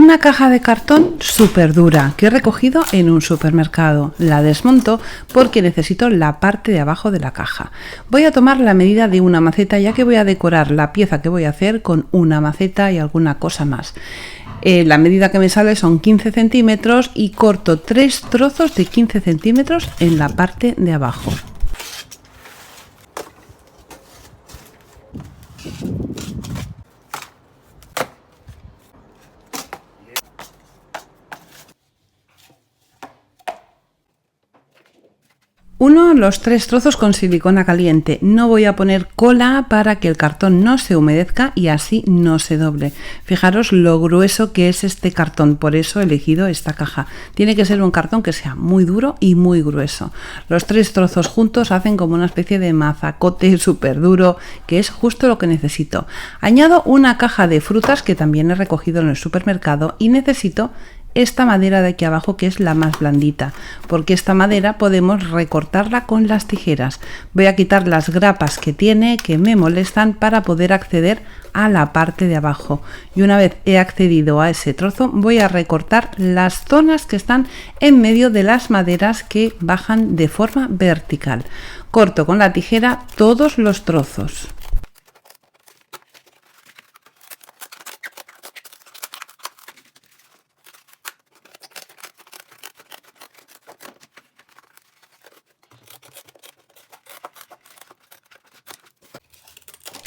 Una caja de cartón súper dura que he recogido en un supermercado. La desmonto porque necesito la parte de abajo de la caja. Voy a tomar la medida de una maceta, ya que voy a decorar la pieza que voy a hacer con una maceta y alguna cosa más. La medida que me sale son 15 centímetros y corto 3 trozos de 15 centímetros en la parte de abajo. Uno, los 3 trozos con silicona caliente. No voy a poner cola para que el cartón no se humedezca y así no se doble. Fijaros lo grueso que es este cartón, por eso he elegido esta caja. Tiene que ser un cartón que sea muy duro y muy grueso. Los 3 trozos juntos hacen como una especie de mazacote súper duro, que es justo lo que necesito. Añado una caja de frutas que también he recogido en el supermercado y necesito esta madera de aquí abajo, que es la más blandita, porque esta madera podemos recortarla con las tijeras. Voy a quitar las grapas que tiene, que me molestan, para poder acceder a la parte de abajo, y una vez he accedido a ese trozo voy a recortar las zonas que están en medio de las maderas que bajan de forma vertical. Corto con la tijera todos los trozos.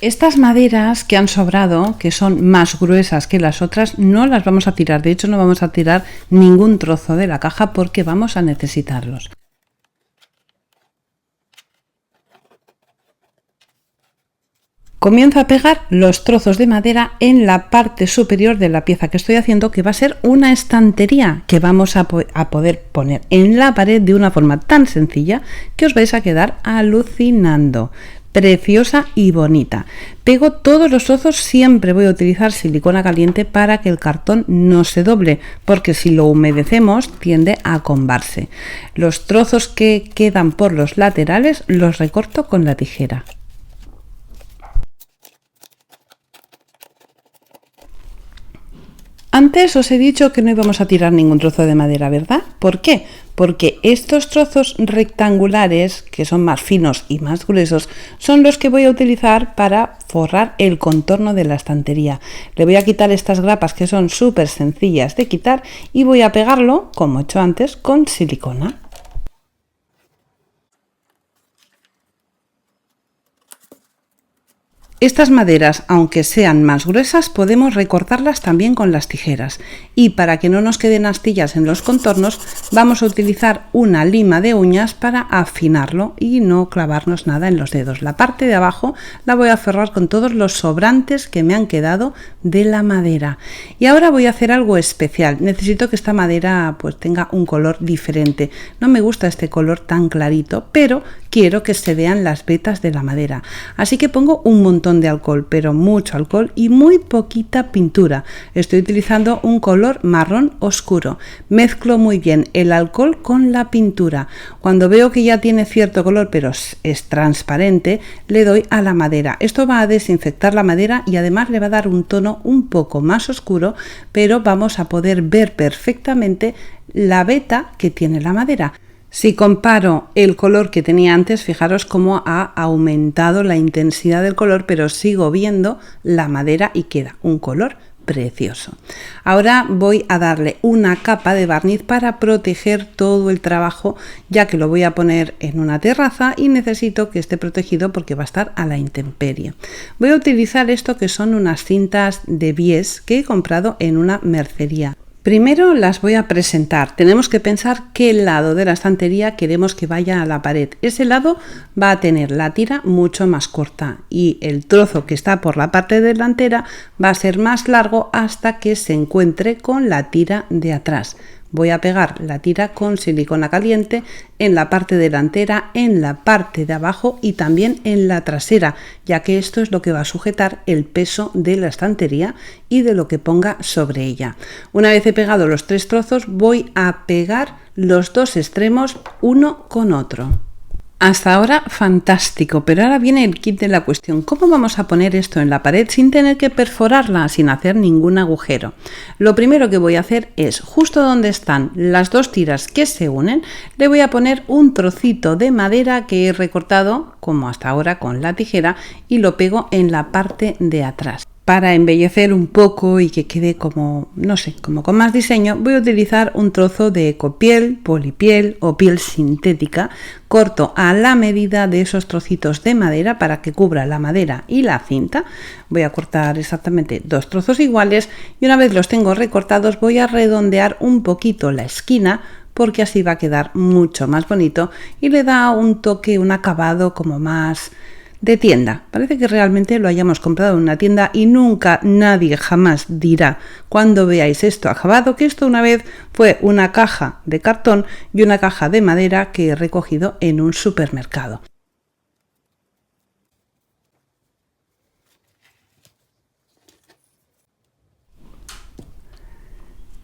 Estas maderas que han sobrado, que son más gruesas que las otras, no las vamos a tirar. De hecho, no vamos a tirar ningún trozo de la caja porque vamos a necesitarlos. Comienzo a pegar los trozos de madera en la parte superior de la pieza que estoy haciendo, que va a ser una estantería que vamos a poder poner en la pared de una forma tan sencilla que os vais a quedar alucinando. Preciosa y bonita. Pego todos los trozos, siempre voy a utilizar silicona caliente para que el cartón no se doble, porque si lo humedecemos tiende a combarse. Los trozos que quedan por los laterales los recorto con la tijera. Antes os he dicho que no íbamos a tirar ningún trozo de madera, ¿verdad? ¿Por qué? Porque estos trozos rectangulares, que son más finos y más gruesos, son los que voy a utilizar para forrar el contorno de la estantería. Le voy a quitar estas grapas que son súper sencillas de quitar y voy a pegarlo, como he hecho antes, con silicona. Estas maderas, aunque sean más gruesas, podemos recortarlas también con las tijeras. Y para que no nos queden astillas en los contornos, vamos a utilizar una lima de uñas para afinarlo y no clavarnos nada en los dedos. La parte de abajo la voy a forrar con todos los sobrantes que me han quedado de la madera. Y ahora voy a hacer algo especial. Necesito que esta madera pues tenga un color diferente. No me gusta este color tan clarito, pero quiero que se vean las vetas de la madera. Así que pongo un montón de alcohol, pero mucho alcohol y muy poquita pintura. Estoy utilizando un color marrón oscuro. Mezclo muy bien el alcohol con la pintura. Cuando veo que ya tiene cierto color, pero es transparente, le doy a la madera. Esto va a desinfectar la madera y además le va a dar un tono un poco más oscuro, pero vamos a poder ver perfectamente la veta que tiene la madera. Si comparo el color que tenía antes, fijaros cómo ha aumentado la intensidad del color, pero sigo viendo la madera y queda un color precioso. Ahora voy a darle una capa de barniz para proteger todo el trabajo, ya que lo voy a poner en una terraza y necesito que esté protegido porque va a estar a la intemperie. Voy a utilizar esto, que son unas cintas de bies que he comprado en una mercería. Primero las voy a presentar. Tenemos que pensar qué lado de la estantería queremos que vaya a la pared. Ese lado va a tener la tira mucho más corta y el trozo que está por la parte delantera va a ser más largo hasta que se encuentre con la tira de atrás. Voy a pegar la tira con silicona caliente en la parte delantera, en la parte de abajo y también en la trasera, ya que esto es lo que va a sujetar el peso de la estantería y de lo que ponga sobre ella. Una vez he pegado los 3 trozos, voy a pegar los 2 extremos uno con otro. Hasta ahora fantástico, pero ahora viene el kit de la cuestión. ¿Cómo vamos a poner esto en la pared sin tener que perforarla, sin hacer ningún agujero? Lo primero que voy a hacer es, justo donde están las dos tiras que se unen, le voy a poner un trocito de madera que he recortado, como hasta ahora con la tijera, y lo pego en la parte de atrás. Para embellecer un poco y que quede como, no sé, como con más diseño, voy a utilizar un trozo de ecopiel, polipiel o piel sintética. Corto a la medida de esos trocitos de madera para que cubra la madera y la cinta. Voy a cortar exactamente 2 trozos iguales y una vez los tengo recortados voy a redondear un poquito la esquina porque así va a quedar mucho más bonito y le da un toque, un acabado como más de tienda. Parece que realmente lo hayamos comprado en una tienda y nunca nadie jamás dirá cuando veáis esto acabado que esto una vez fue una caja de cartón y una caja de madera que he recogido en un supermercado.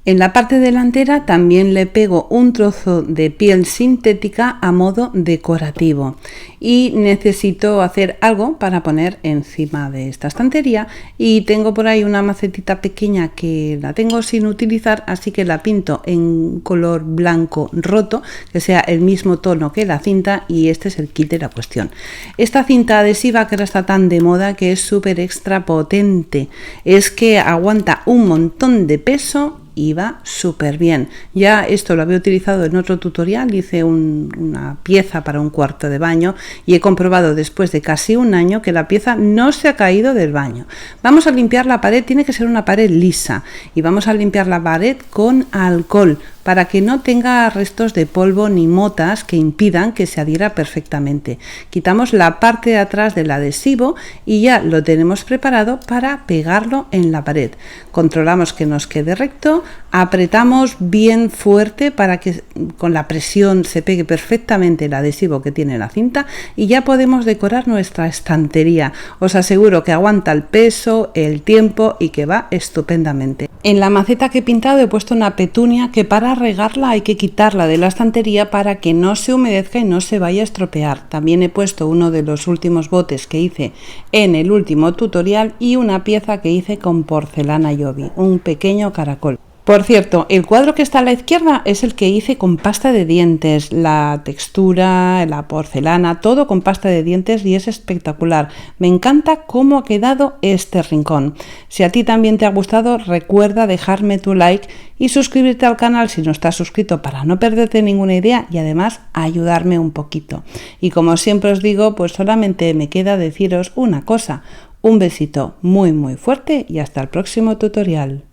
En la parte delantera también le pego un trozo de piel sintética a modo decorativo y necesito hacer algo para poner encima de esta estantería y tengo por ahí una macetita pequeña que la tengo sin utilizar, así que la pinto en color blanco roto, que sea el mismo tono que la cinta, y este es el kit de la cuestión. Esta cinta adhesiva que ahora está tan de moda, que es súper extra potente, es que aguanta un montón de peso y va súper bien. Ya esto lo había utilizado en otro tutorial, hice una pieza para un cuarto de baño y he comprobado después de casi un año que la pieza no se ha caído del baño. Vamos a limpiar la pared, tiene que ser una pared lisa y vamos a limpiar la pared con alcohol para que no tenga restos de polvo ni motas que impidan que se adhiera perfectamente. Quitamos la parte de atrás del adhesivo y ya lo tenemos preparado para pegarlo en la pared. Controlamos que nos quede recto, apretamos bien fuerte para que con la presión se pegue perfectamente el adhesivo que tiene la cinta y ya podemos decorar nuestra estantería. Os aseguro que aguanta el peso, el tiempo y que va estupendamente. En la maceta que he pintado he puesto una petunia que para regarla hay que quitarla de la estantería para que no se humedezca y no se vaya a estropear. También he puesto uno de los últimos botes que hice en el último tutorial y una pieza que hice con porcelana Yobi, un pequeño caracol. Por cierto, el cuadro que está a la izquierda es el que hice con pasta de dientes, la textura, la porcelana, todo con pasta de dientes y es espectacular. Me encanta cómo ha quedado este rincón. Si a ti también te ha gustado, recuerda dejarme tu like y suscribirte al canal si no estás suscrito para no perderte ninguna idea y además ayudarme un poquito. Y como siempre os digo, pues solamente me queda deciros una cosa. Un besito muy fuerte y hasta el próximo tutorial.